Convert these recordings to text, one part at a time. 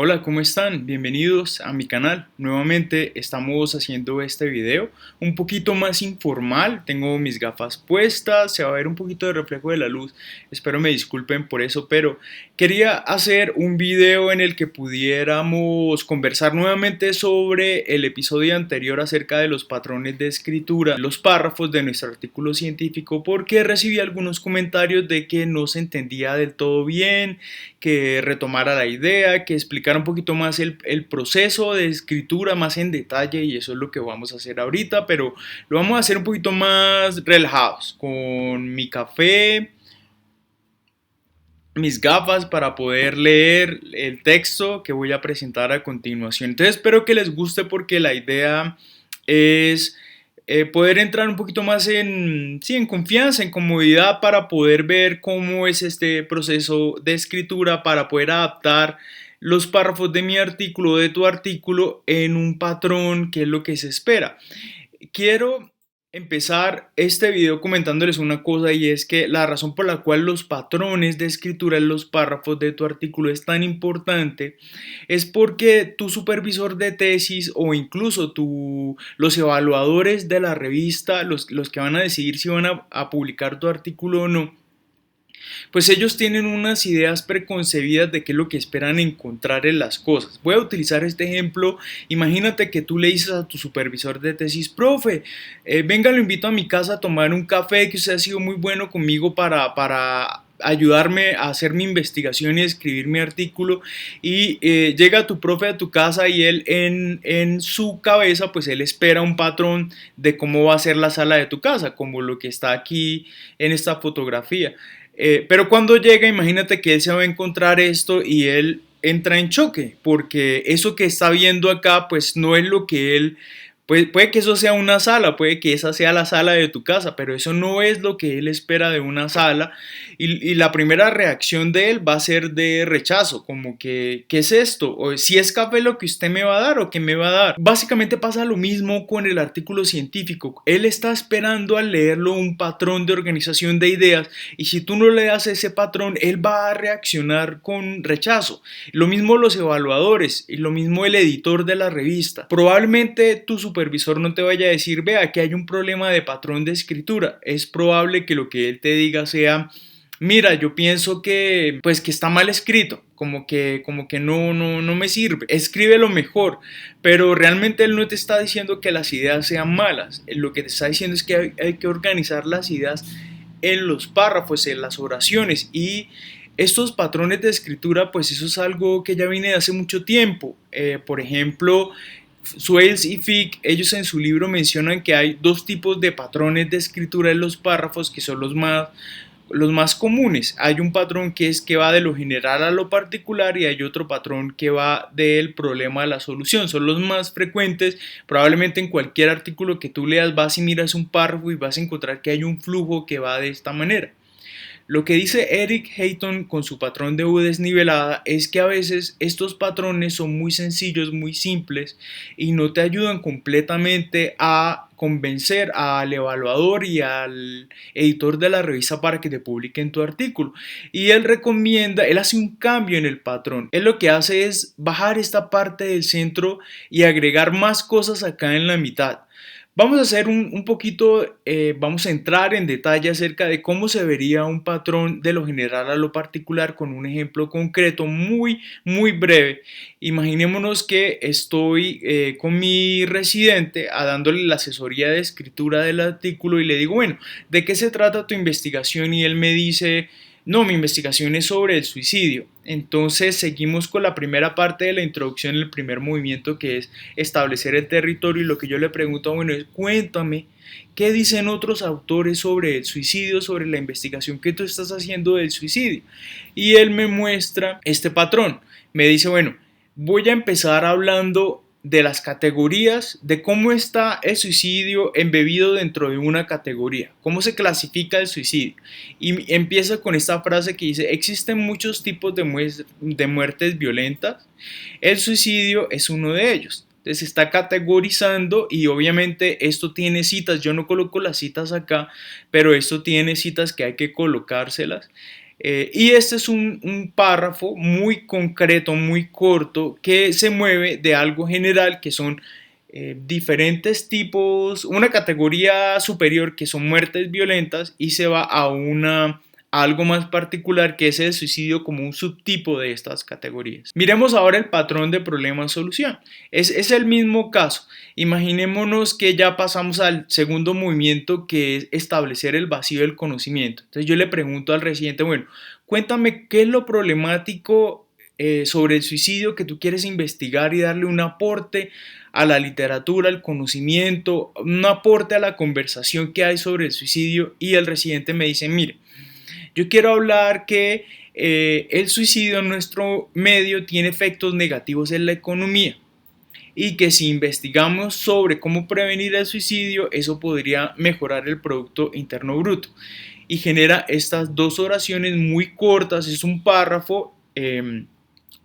Hola, ¿cómo están? Bienvenidos a mi canal. Nuevamente estamos haciendo este video un poquito más informal. Tengo mis gafas puestas, se va a ver un poquito de reflejo de la luz. Espero me disculpen por eso, pero quería hacer un video en el que pudiéramos conversar nuevamente sobre el episodio anterior acerca de los patrones de escritura, los párrafos de nuestro artículo científico, porque recibí algunos comentarios de que no se entendía del todo bien, que retomara la idea, que explicara un poquito más el proceso de escritura más en detalle, y eso es lo que vamos a hacer ahorita, pero lo vamos a hacer un poquito más relajados, con mi café, mis gafas para poder leer el texto que voy a presentar a continuación. Entonces espero que les guste porque la idea es poder entrar un poquito más sí, en confianza, en comodidad para poder ver cómo es este proceso de escritura, para poder adaptar los párrafos de mi artículo, de tu artículo, en un patrón que es lo que se espera. Quiero empezar este video comentándoles una cosa, y es que la razón por la cual los patrones de escritura en los párrafos de tu artículo es tan importante es porque tu supervisor de tesis o incluso los evaluadores de la revista, los que van a decidir si van a publicar tu artículo o no, pues ellos tienen unas ideas preconcebidas de qué es lo que esperan encontrar en las cosas. Voy a utilizar este ejemplo. Imagínate que tú le dices a tu supervisor de tesis: profe, venga, lo invito a mi casa a tomar un café, que usted ha sido muy bueno conmigo para ayudarme a hacer mi investigación y escribir mi artículo. Y llega tu profe a tu casa y él en su cabeza, pues él espera un patrón de cómo va a ser la sala de tu casa, como lo que está aquí en esta fotografía. Pero cuando llega, imagínate que él se va a encontrar esto y él entra en choque, porque eso que está viendo acá, pues no es lo que él, puede que eso sea una sala, puede que esa sea la sala de tu casa, pero eso no es lo que él espera de una sala. Y la primera reacción de él va a ser de rechazo, como que, ¿qué es esto? O si es café lo que usted me va a dar o qué me va a dar. Básicamente pasa lo mismo con el artículo científico. Él está esperando al leerlo un patrón de organización de ideas, y si tú no le das ese patrón, él va a reaccionar con rechazo. Lo mismo los evaluadores y lo mismo el editor de la revista. Probablemente tu supervisor no te vaya a decir: vea, que hay un problema de patrón de escritura. Es probable que lo que él te diga sea: mira, yo pienso que pues que está mal escrito, como que no me sirve, escríbelo mejor. Pero realmente él no te está diciendo que las ideas sean malas. Lo que te está diciendo es que hay que organizar las ideas en los párrafos, en las oraciones. Y estos patrones de escritura, pues eso es algo que ya viene de hace mucho tiempo. Por ejemplo, Swales y Fick, ellos en su libro mencionan que hay dos tipos de patrones de escritura en los párrafos que son los más comunes. Hay un patrón que es que va de lo general a lo particular, y hay otro patrón que va del problema a la solución. Son los más frecuentes. Probablemente en cualquier artículo que tú leas vas y miras un párrafo y vas a encontrar que hay un flujo que va de esta manera. Lo que dice Eric Hayton con su patrón de U desnivelada es que a veces estos patrones son muy sencillos, muy simples, y no te ayudan completamente a convencer al evaluador y al editor de la revista para que te publiquen tu artículo. Y él hace un cambio en el patrón. Él lo que hace es bajar esta parte del centro y agregar más cosas acá en la mitad. Vamos a hacer un poquito, vamos a entrar en detalle acerca de cómo se vería un patrón de lo general a lo particular con un ejemplo concreto muy, muy breve. Imaginémonos que estoy con mi residente dándole la asesoría de escritura del artículo y le digo: bueno, ¿de qué se trata tu investigación? Y él me dice: no, mi investigación es sobre el suicidio. Entonces seguimos con la primera parte de la introducción, el primer movimiento, que es establecer el territorio, y lo que yo le pregunto, bueno, es: cuéntame, ¿qué dicen otros autores sobre el suicidio, sobre la investigación que tú estás haciendo del suicidio? Y él me muestra este patrón. Me dice: bueno, voy a empezar hablando de las categorías, de cómo está el suicidio embebido dentro de una categoría, cómo se clasifica el suicidio. Y empieza con esta frase que dice: existen muchos tipos de muertes violentas, el suicidio es uno de ellos. Entonces se está categorizando, y obviamente esto tiene citas. Yo no coloco las citas acá, pero esto tiene citas que hay que colocárselas. Y este es un párrafo muy concreto, muy corto, que se mueve de algo general que son diferentes tipos, una categoría superior que son muertes violentas y se va a algo más particular que es el suicidio como un subtipo de estas categorías. Miremos ahora el patrón de problema-solución. Es el mismo caso. Imaginémonos que ya pasamos al segundo movimiento que es establecer el vacío del conocimiento. Entonces yo le pregunto al residente, bueno, cuéntame qué es lo problemático sobre el suicidio que tú quieres investigar y darle un aporte a la literatura, al conocimiento, un aporte a la conversación que hay sobre el suicidio y el residente me dice, mire, yo quiero hablar que el suicidio en nuestro medio tiene efectos negativos en la economía y que si investigamos sobre cómo prevenir el suicidio, eso podría mejorar el Producto Interno Bruto. Y genera estas dos oraciones muy cortas, es un párrafo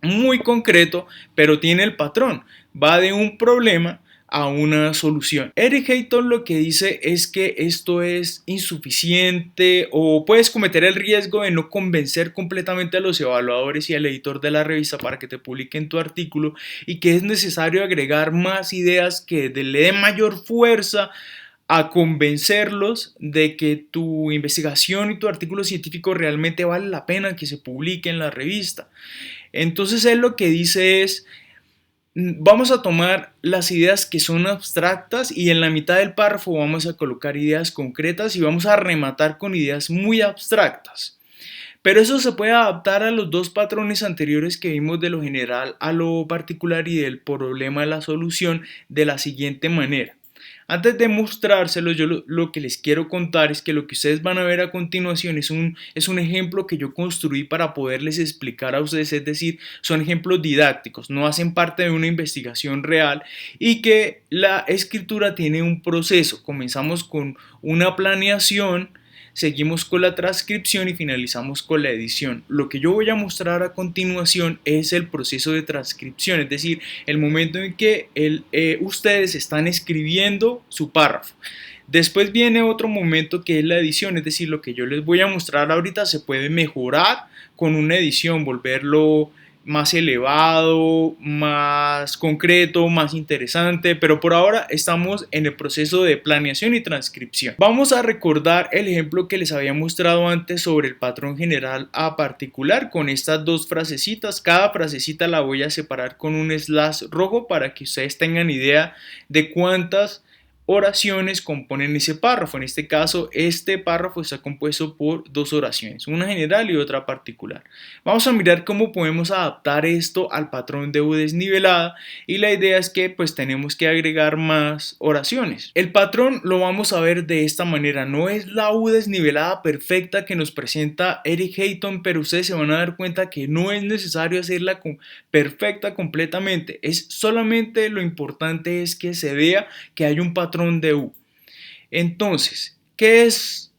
muy concreto, pero tiene el patrón, va de un problema a una solución. Eric Hayton lo que dice es que esto es insuficiente o puedes cometer el riesgo de no convencer completamente a los evaluadores y al editor de la revista para que te publiquen tu artículo y que es necesario agregar más ideas que le den mayor fuerza a convencerlos de que tu investigación y tu artículo científico realmente vale la pena que se publique en la revista. Entonces él lo que dice es, vamos a tomar las ideas que son abstractas y en la mitad del párrafo vamos a colocar ideas concretas y vamos a rematar con ideas muy abstractas. Pero eso se puede adaptar a los dos patrones anteriores que vimos de lo general a lo particular y del problema a la solución de la siguiente manera. Antes de mostrárselos, yo lo que les quiero contar es que lo que ustedes van a ver a continuación es un ejemplo que yo construí para poderles explicar a ustedes, es decir, son ejemplos didácticos, no hacen parte de una investigación real y que la escritura tiene un proceso. Comenzamos con una planeación, seguimos con la transcripción y finalizamos con la edición. Lo que yo voy a mostrar a continuación es el proceso de transcripción, es decir, el momento en que ustedes están escribiendo su párrafo. Después viene otro momento que es la edición, es decir, lo que yo les voy a mostrar ahorita se puede mejorar con una edición, volverlo más elevado, más concreto, más interesante, pero por ahora estamos en el proceso de planeación y transcripción. Vamos a recordar el ejemplo que les había mostrado antes sobre el patrón general a particular con estas dos frasecitas. Cada frasecita la voy a separar con un slash rojo para que ustedes tengan idea de cuántas oraciones componen ese párrafo. En este caso, este párrafo está compuesto por dos oraciones, una general y otra particular. Vamos a mirar cómo podemos adaptar esto al patrón de U desnivelada y la idea es que pues tenemos que agregar más oraciones. El patrón lo vamos a ver de esta manera, no es la U desnivelada perfecta que nos presenta Eric Hayton, pero ustedes se van a dar cuenta que no es necesario hacerla perfecta completamente, es solamente lo importante es que se vea que hay un patrón de U. Entonces, ¿qué es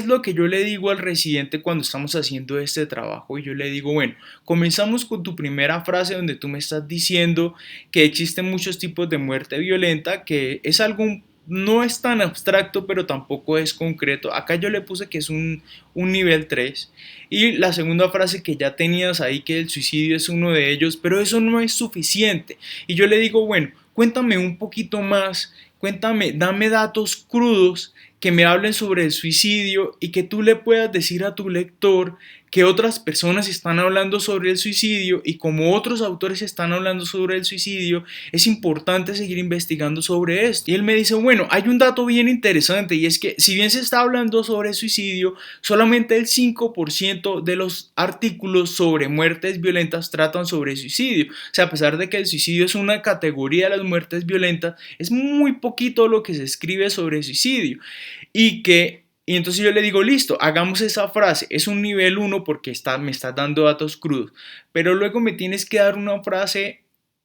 lo que yo le digo al residente cuando estamos haciendo este trabajo? Y yo le digo, bueno, comenzamos con tu primera frase donde tú me estás diciendo que existen muchos tipos de muerte violenta, que es algo, no es tan abstracto, pero tampoco es concreto. Acá yo le puse que es un nivel 3. Y la segunda frase que ya tenías ahí, que el suicidio es uno de ellos, pero eso no es suficiente. Y yo le digo, bueno, cuéntame un poquito más. Cuéntame, dame datos crudos que me hablen sobre el suicidio y que tú le puedas decir a tu lector que otras personas están hablando sobre el suicidio y como otros autores están hablando sobre el suicidio, es importante seguir investigando sobre esto. Y él me dice, bueno, hay un dato bien interesante y es que si bien se está hablando sobre el suicidio, solamente el 5% de los artículos sobre muertes violentas tratan sobre el suicidio. O sea, a pesar de que el suicidio es una categoría de las muertes violentas, es muy poquito lo que se escribe sobre el suicidio. Y entonces yo le digo, listo, hagamos esa frase, es un nivel 1 porque me estás dando datos crudos, pero luego me tienes que dar una frase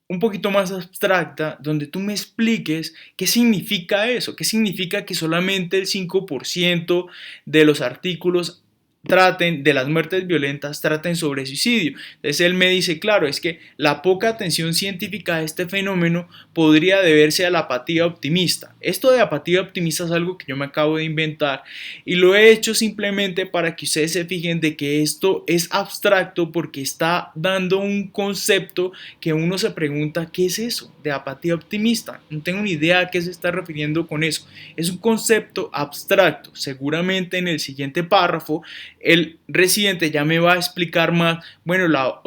un poquito más abstracta donde tú me expliques qué significa eso, qué significa que solamente el 5% de los artículos de las muertes violentas traten sobre suicidio. Entonces él me dice, claro, es que la poca atención científica a este fenómeno podría deberse a la apatía optimista. Esto de apatía optimista es algo que yo me acabo de inventar y lo he hecho simplemente para que ustedes se fijen de que esto es abstracto porque está dando un concepto que uno se pregunta, ¿qué es eso de apatía optimista? No tengo ni idea a qué se está refiriendo con eso. Es un concepto abstracto. Seguramente en el siguiente párrafo el residente ya me va a explicar más, bueno, la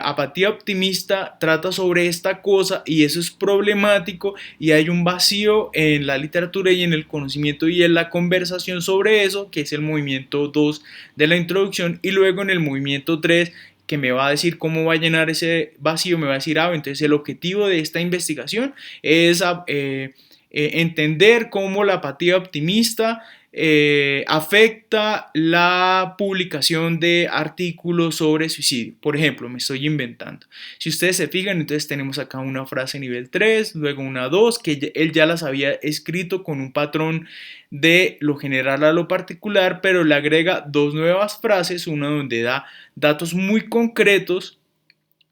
apatía optimista trata sobre esta cosa y eso es problemático y hay un vacío en la literatura y en el conocimiento y en la conversación sobre eso, que es el movimiento 2 de la introducción, y luego en el movimiento 3 que me va a decir cómo va a llenar ese vacío, me va a decir, entonces el objetivo de esta investigación es entender cómo la apatía optimista afecta la publicación de artículos sobre suicidio. Por ejemplo, me estoy inventando. Si ustedes se fijan, entonces tenemos acá una frase nivel 3, luego una 2, que él ya las había escrito con un patrón de lo general a lo particular, pero le agrega dos nuevas frases, una donde da datos muy concretos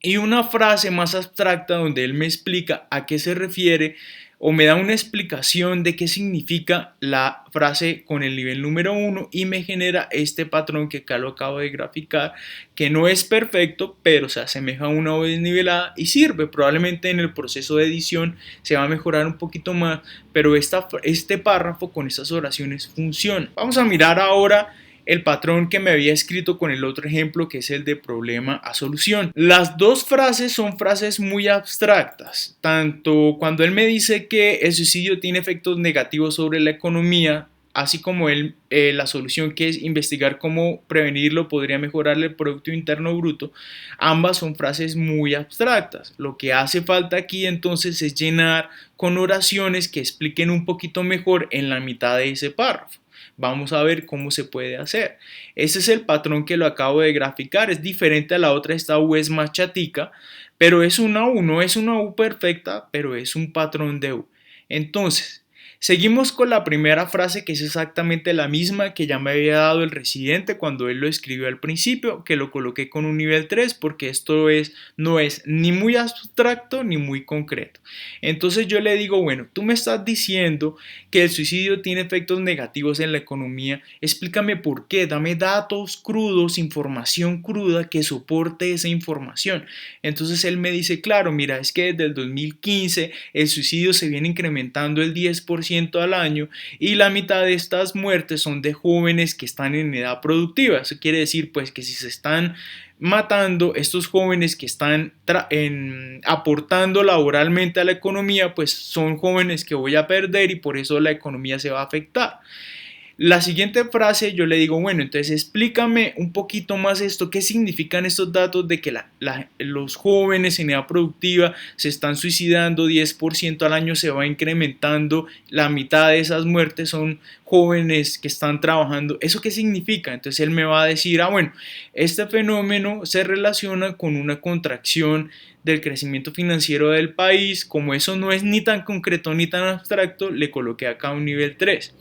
y una frase más abstracta donde él me explica a qué se refiere o me da una explicación de qué significa la frase con el nivel número 1 y me genera este patrón que acá lo acabo de graficar, que no es perfecto, pero se asemeja a una O desnivelada y sirve. Probablemente en el proceso de edición se va a mejorar un poquito más, pero este párrafo con estas oraciones funciona. Vamos a mirar ahora el patrón que me había escrito con el otro ejemplo, que es el de problema a solución. Las dos frases son frases muy abstractas, tanto cuando él me dice que el suicidio tiene efectos negativos sobre la economía, así como la solución, que es investigar cómo prevenirlo podría mejorar el Producto Interno Bruto. Ambas son frases muy abstractas. Lo que hace falta aquí entonces es llenar con oraciones que expliquen un poquito mejor en la mitad de ese párrafo. Vamos a ver cómo se puede hacer. Ese es el patrón que lo acabo de graficar. Es diferente a la otra. Esta U es más chatica, pero es una U. No es una U perfecta, pero es un patrón de U. Entonces, seguimos con la primera frase, que es exactamente la misma que ya me había dado el residente cuando él lo escribió al principio, que lo coloqué con un nivel 3 porque esto no es ni muy abstracto ni muy concreto. Entonces yo le digo, bueno, tú me estás diciendo que el suicidio tiene efectos negativos en la economía, explícame por qué, dame datos crudos, información cruda que soporte esa información. Entonces él me dice, claro, mira, es que desde el 2015 el suicidio se viene incrementando el 10% al año y la mitad de estas muertes son de jóvenes que están en edad productiva. Eso quiere decir pues que si se están matando estos jóvenes que están aportando laboralmente a la economía, pues son jóvenes que voy a perder y por eso la economía se va a afectar. La siguiente frase yo le digo, bueno, entonces explícame un poquito más esto, qué significan estos datos de que los jóvenes en edad productiva se están suicidando 10% al año, se va incrementando, la mitad de esas muertes son jóvenes que están trabajando, ¿eso qué significa? Entonces él me va a decir, bueno, este fenómeno se relaciona con una contracción del crecimiento financiero del país. Como eso no es ni tan concreto ni tan abstracto, le coloqué acá un nivel 3.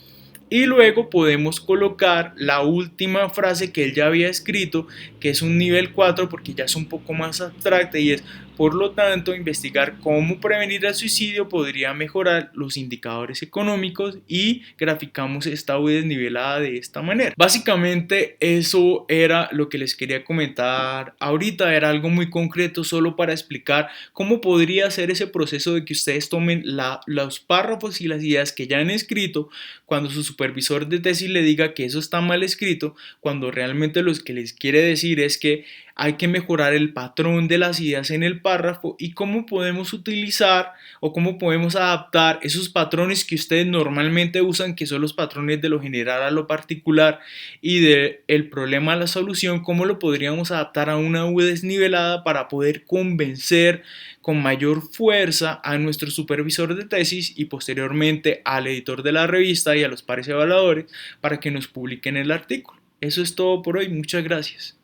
Y luego podemos colocar la última frase que él ya había escrito, que es un nivel 4 porque ya es un poco más abstracta y es, por lo tanto, investigar cómo prevenir el suicidio podría mejorar los indicadores económicos y graficamos esta U desnivelada de esta manera. Básicamente eso era lo que les quería comentar ahorita, era algo muy concreto solo para explicar cómo podría ser ese proceso de que ustedes tomen los párrafos y las ideas que ya han escrito cuando su supervisor de tesis le diga que eso está mal escrito, cuando realmente lo que les quiere decir es que hay que mejorar el patrón de las ideas en el párrafo y cómo podemos utilizar o cómo podemos adaptar esos patrones que ustedes normalmente usan, que son los patrones de lo general a lo particular y del problema a la solución, cómo lo podríamos adaptar a una U desnivelada para poder convencer con mayor fuerza a nuestro supervisor de tesis y posteriormente al editor de la revista y a los pares evaluadores para que nos publiquen el artículo. Eso es todo por hoy, muchas gracias.